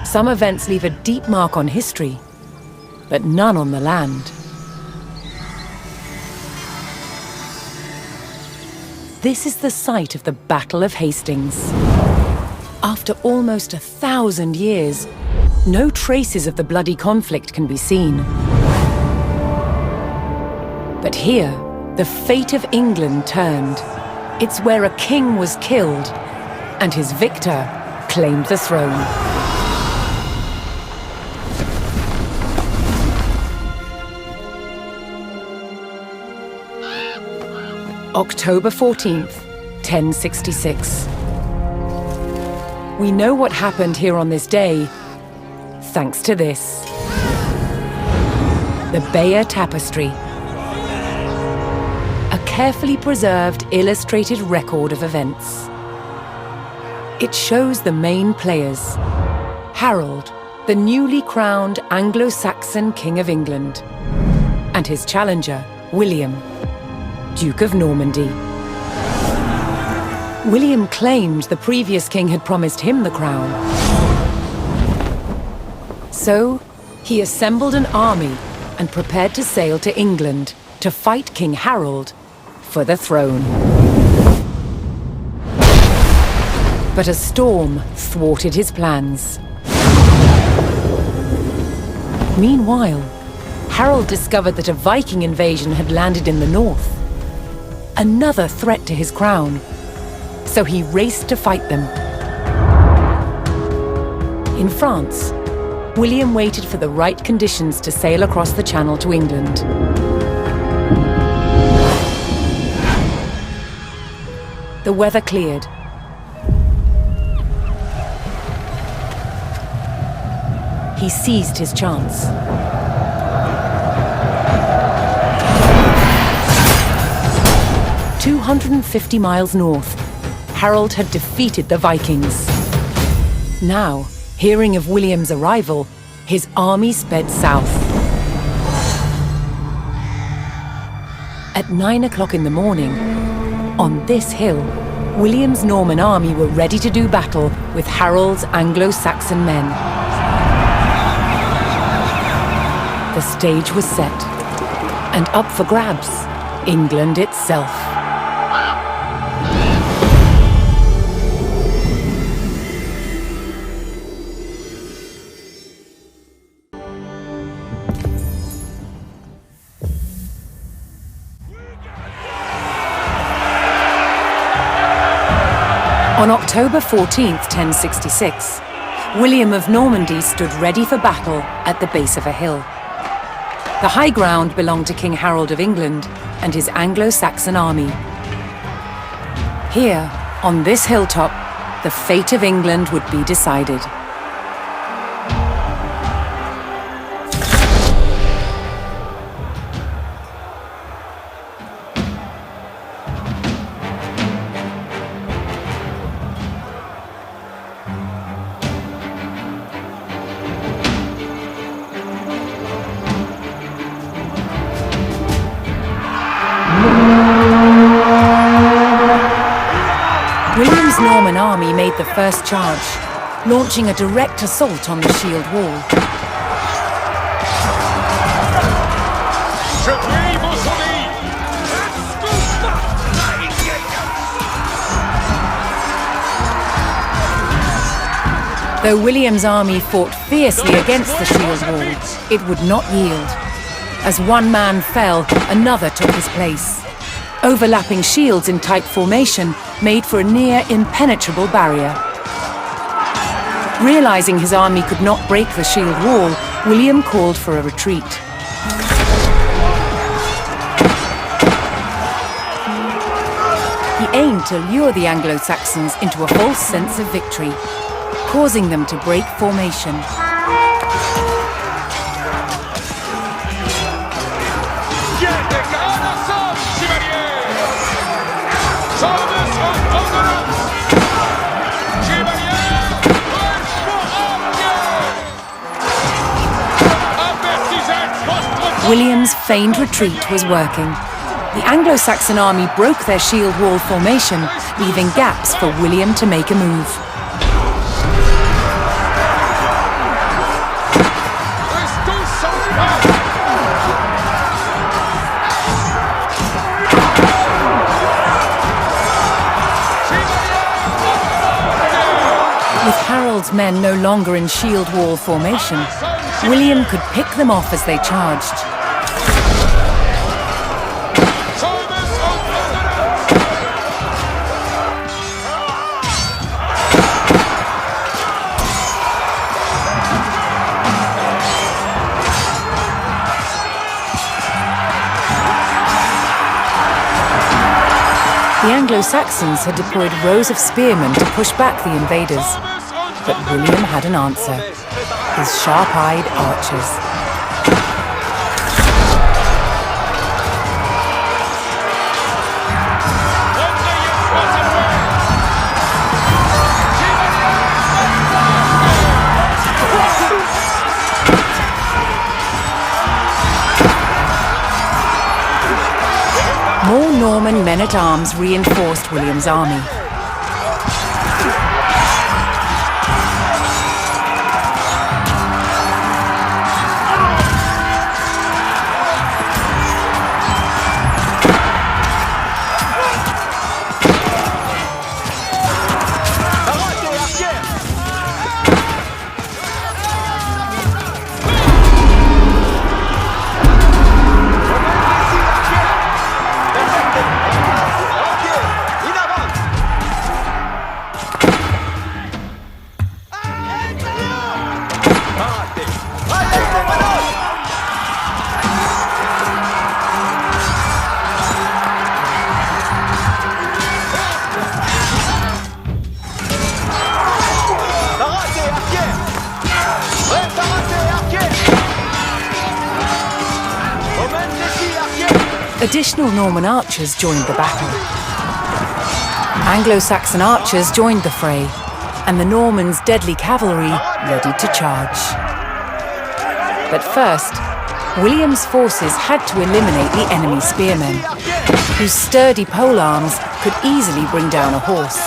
Some events leave a deep mark on history, but none on the land. This is the site of the Battle of Hastings. After almost 1,000 years, no traces of the bloody conflict can be seen. But here, the fate of England turned. It's where a king was killed, and his victor claimed the throne. October 14th, 1066. We know what happened here on this day, thanks to this. The Bayeux Tapestry. A carefully preserved, illustrated record of events. It shows the main players. Harold, the newly crowned Anglo-Saxon King of England, and his challenger, William, Duke of Normandy. William claimed the previous king had promised him the crown. So, he assembled an army and prepared to sail to England to fight King Harold for the throne. But a storm thwarted his plans. Meanwhile, Harold discovered that a Viking invasion had landed in the north. Another threat to his crown. So he raced to fight them. In France, William waited for the right conditions to sail across the Channel to England. The weather cleared. He seized his chance. 250 miles north, Harold had defeated the Vikings. Now, hearing of William's arrival, his army sped south. At 9 o'clock in the morning, on this hill, William's Norman army were ready to do battle with Harold's Anglo-Saxon men. The stage was set, and up for grabs, England itself. On October 14th, 1066, William of Normandy stood ready for battle at the base of a hill. The high ground belonged to King Harold of England and his Anglo-Saxon army. Here, on this hilltop, the fate of England would be decided. William's Norman army made the first charge, launching a direct assault on the shield wall. Though William's army fought fiercely against the shield wall, it would not yield. As one man fell, another took his place. Overlapping shields in tight formation made for a near impenetrable barrier. Realizing his army could not break the shield wall, William called for a retreat. He aimed to lure the Anglo-Saxons into a false sense of victory, causing them to break formation. William's feigned retreat was working. The Anglo-Saxon army broke their shield wall formation, leaving gaps for William to make a move. Harold's men no longer in shield wall formation, William could pick them off as they charged. The Anglo-Saxons had deployed rows of spearmen to push back the invaders, but William had an answer: his sharp-eyed archers. More Norman men-at-arms reinforced William's army. Additional Norman archers joined the battle. Anglo-Saxon archers joined the fray, and the Normans' deadly cavalry ready to charge. But first, William's forces had to eliminate the enemy spearmen, whose sturdy polearms could easily bring down a horse.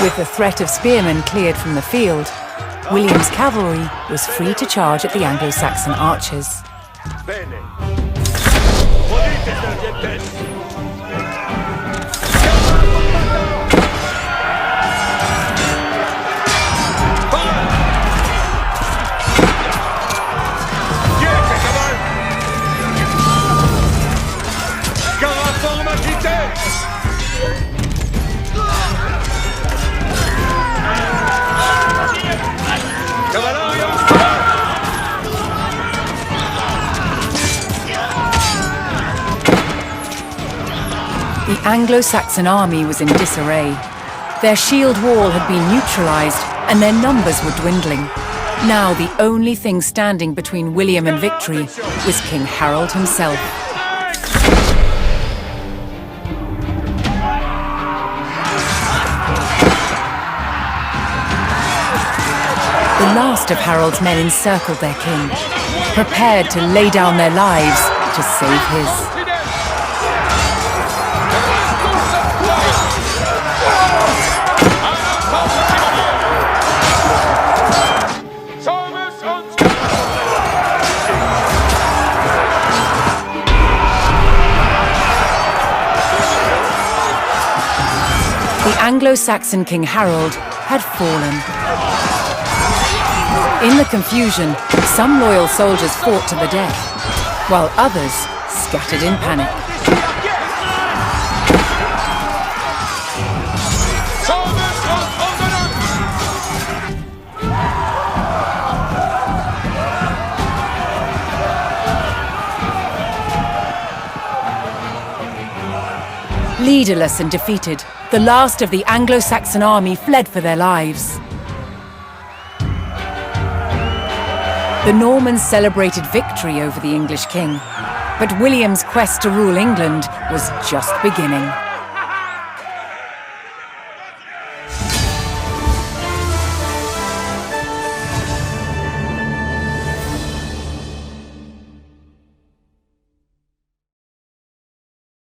With the threat of spearmen cleared from the field, William's cavalry was free to charge at the Anglo-Saxon archers. The Anglo-Saxon army was in disarray. Their shield wall had been neutralized and their numbers were dwindling. Now the only thing standing between William and victory was King Harold himself. The last of Harold's men encircled their king, prepared to lay down their lives to save his. The Anglo-Saxon King Harold had fallen. In the confusion, some loyal soldiers fought to the death, while others scattered in panic. Leaderless and defeated, the last of the Anglo-Saxon army fled for their lives. The Normans celebrated victory over the English king, but William's quest to rule England was just beginning.